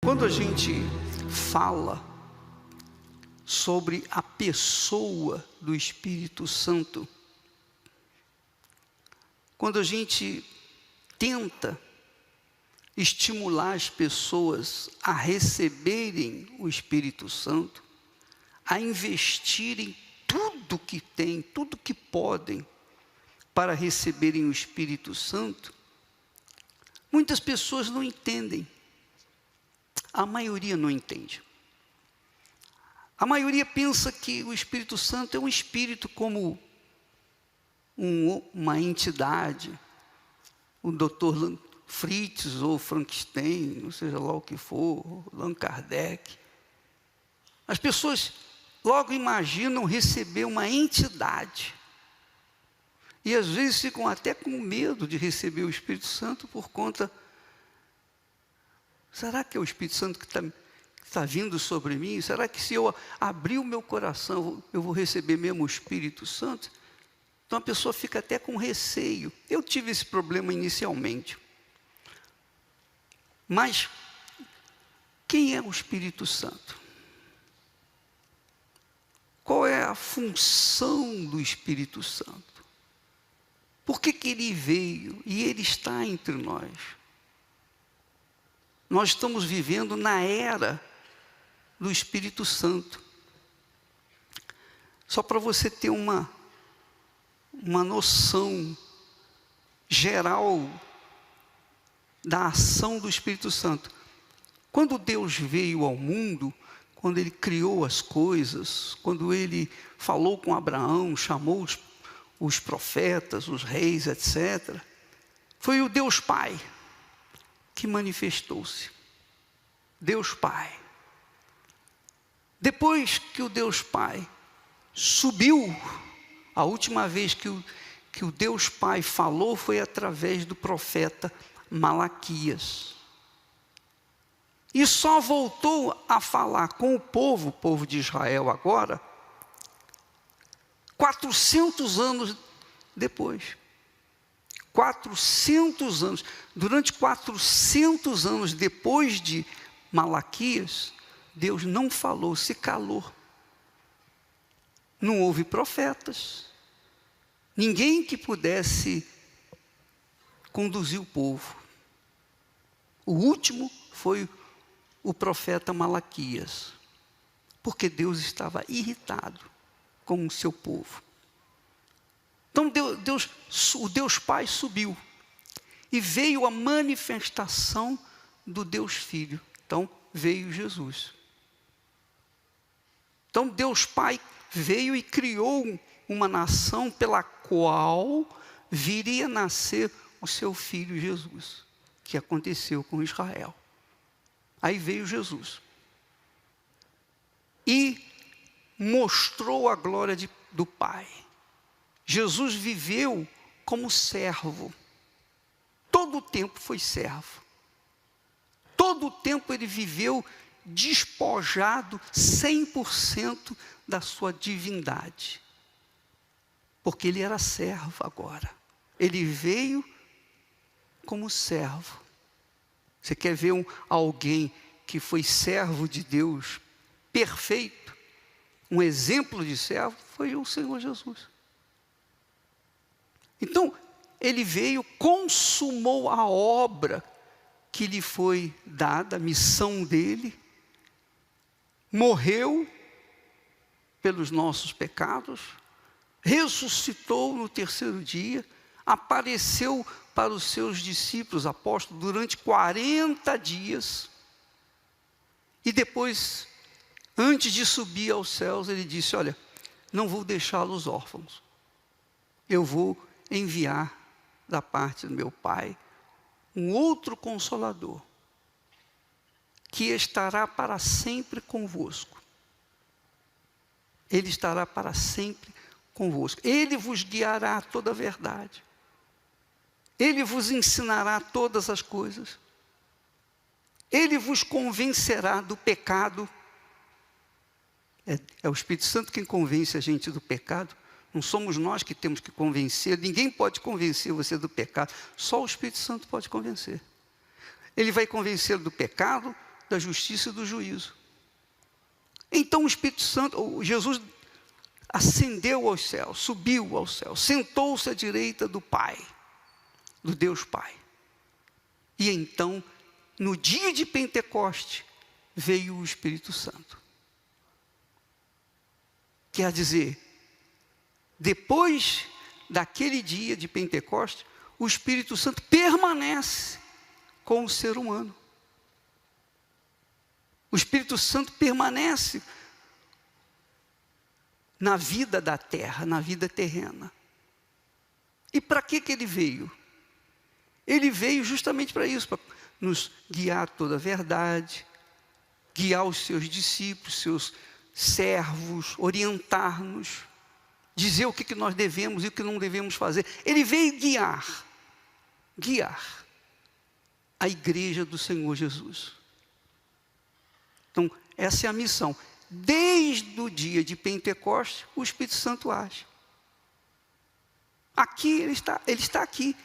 Quando a gente fala sobre a pessoa do Espírito Santo, quando a gente tenta estimular as pessoas a receberem o Espírito Santo, a investirem tudo que têm, tudo que podem para receberem o Espírito Santo, muitas pessoas não entendem. A maioria não entende. A maioria pensa que o Espírito Santo é um espírito como uma entidade, o Dr. Fritz ou Frankenstein, não seja lá o que for, Allan Kardec. As pessoas logo imaginam receber uma entidade. E às vezes ficam até com medo de receber o Espírito Santo por conta... Será que é o Espírito Santo que está vindo sobre mim? Será que se eu abrir o meu coração, eu vou receber mesmo o Espírito Santo? Então a pessoa fica até com receio. Eu tive esse problema inicialmente. Mas, quem é o Espírito Santo? Qual é a função do Espírito Santo? Por que ele veio e ele está entre nós? Nós estamos vivendo na era do Espírito Santo. Só para você ter uma noção geral da ação do Espírito Santo. Quando Deus veio ao mundo, quando Ele criou as coisas, quando Ele falou com Abraão, chamou os profetas, os reis, etc., foi o Deus Pai que manifestou-se. Deus Pai. Depois que o Deus Pai subiu, a última vez que o Deus Pai falou foi através do profeta Malaquias. E só voltou a falar com o povo de Israel agora, 400 anos depois. 400 anos. Durante 400 anos depois de Malaquias, Deus não falou, se calou. Não houve profetas. Ninguém que pudesse conduzir o povo. O último foi o profeta Malaquias, porque Deus estava irritado com o seu povo. Então o Deus Pai subiu e veio a manifestação do Deus Filho. Então veio Jesus. Então Deus Pai veio e criou uma nação pela qual viria nascer o seu Filho Jesus, que aconteceu com Israel. Aí veio Jesus e mostrou a glória do Pai. Jesus viveu como servo. Todo o tempo foi servo. Todo o tempo ele viveu despojado 100% da sua divindade. Porque ele era servo agora. Ele veio como servo. Você quer ver alguém que foi servo de Deus, perfeito? Um exemplo de servo foi o Senhor Jesus. Então, ele veio, consumou a obra que lhe foi dada, a missão dele, morreu pelos nossos pecados, ressuscitou no terceiro dia, apareceu para os seus discípulos apóstolos durante 40 dias, e depois, antes de subir aos céus, ele disse: olha, não vou deixá-los órfãos, eu vou enviar da parte do meu Pai um outro Consolador, que estará para sempre convosco. Ele estará para sempre convosco. Ele vos guiará a toda a verdade. Ele vos ensinará todas as coisas. Ele vos convencerá do pecado. É o Espírito Santo quem convence a gente do pecado. Não somos nós que temos que convencer. Ninguém pode convencer você do pecado. Só o Espírito Santo pode convencer. Ele vai convencer do pecado, da justiça e do juízo. Então o Espírito Santo, Jesus ascendeu aos céus, subiu aos céus, sentou-se à direita do Pai, do Deus Pai. E então, no dia de Pentecoste, veio o Espírito Santo. Quer dizer, depois daquele dia de Pentecoste, o Espírito Santo permanece com o ser humano. O Espírito Santo permanece na vida da terra, na vida terrena. E para que ele veio? Ele veio justamente para isso, para nos guiar a toda a verdade, guiar os seus discípulos, seus servos, orientar-nos, dizer o que nós devemos e o que não devemos fazer. Ele veio guiar a igreja do Senhor Jesus. Então, essa é a missão. Desde o dia de Pentecostes, o Espírito Santo age. Aqui ele está aqui,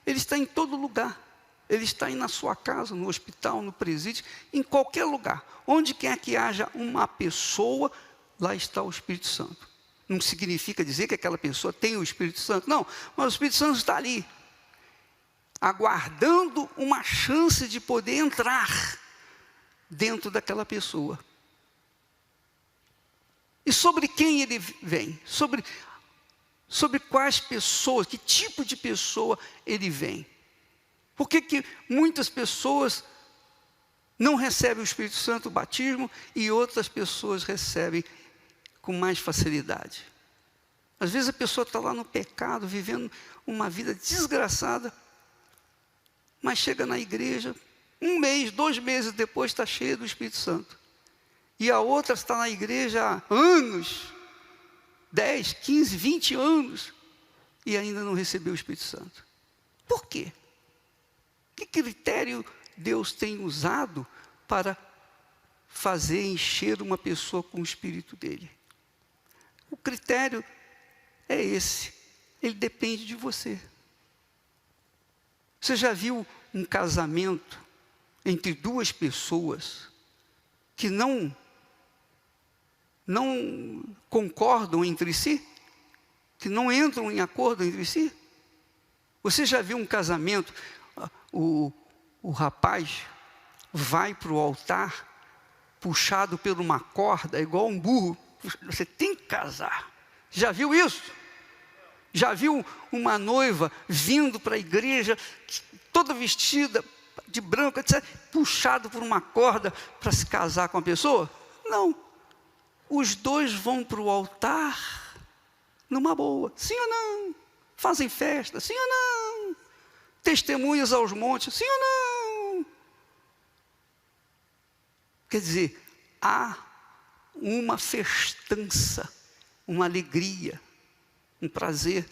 ele está em todo lugar. Ele está aí na sua casa, no hospital, no presídio, em qualquer lugar. Onde quer que haja uma pessoa, lá está o Espírito Santo. Não significa dizer que aquela pessoa tem o Espírito Santo, não. Mas o Espírito Santo está ali, aguardando uma chance de poder entrar dentro daquela pessoa. E sobre quem ele vem? Sobre quais pessoas, que tipo de pessoa ele vem? Por que muitas pessoas não recebem o Espírito Santo, o batismo, e outras pessoas recebem com mais facilidade? Às vezes a pessoa está lá no pecado, vivendo uma vida desgraçada, mas chega na igreja, 1 mês, 2 meses depois está cheia do Espírito Santo. E a outra está na igreja há anos, 10, 15, 20 anos, e ainda não recebeu o Espírito Santo. Por quê? Que critério Deus tem usado para fazer encher uma pessoa com o Espírito dele? O critério é esse. Ele depende de você. Você já viu um casamento entre 2 pessoas que não concordam entre si? Que não entram em acordo entre si? Você já viu um casamento, o rapaz vai para o altar, puxado por uma corda, igual um burro, você tem que casar. Já viu isso? Já viu uma noiva vindo para a igreja, toda vestida de branco, etc., puxado por uma corda para se casar com a pessoa? Não. Os 2 vão para o altar numa boa, sim ou não? Fazem festa, sim ou não? Testemunhas aos montes, sim ou não? Quer dizer, há uma festança, uma alegria, um prazer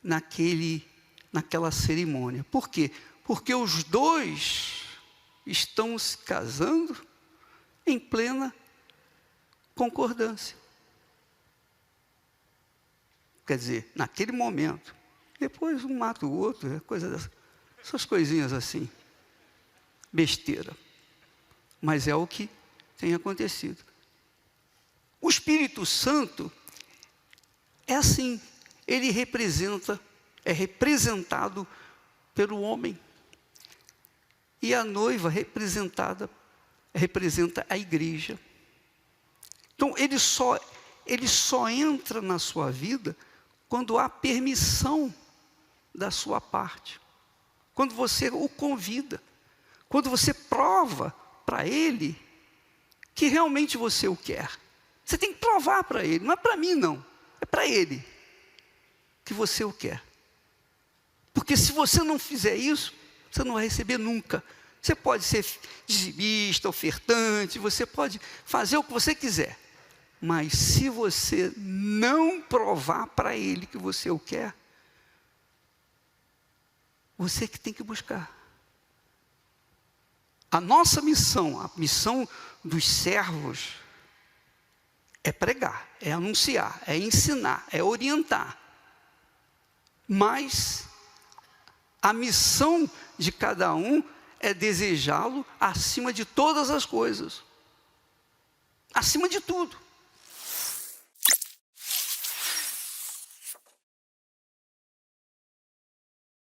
naquela cerimônia. Por quê? Porque os 2 estão se casando em plena concordância. Quer dizer, naquele momento, depois um mata o outro, essas coisinhas assim, besteira. Mas é o que tem acontecido. O Espírito Santo é assim, ele é representado pelo homem. E a noiva representa a igreja. Então, ele só entra na sua vida quando há permissão da sua parte. Quando você o convida. Quando você prova para ele que realmente você o quer. Você tem que provar para ele, não é para mim não, é para ele que você o quer. Porque se você não fizer isso, você não vai receber nunca. Você pode ser dizimista, ofertante, você pode fazer o que você quiser. Mas se você não provar para ele que você o quer, você que tem que buscar. A nossa missão, a missão dos servos, é pregar, é anunciar, é ensinar, é orientar. Mas a missão de cada um é desejá-lo acima de todas as coisas. Acima de tudo.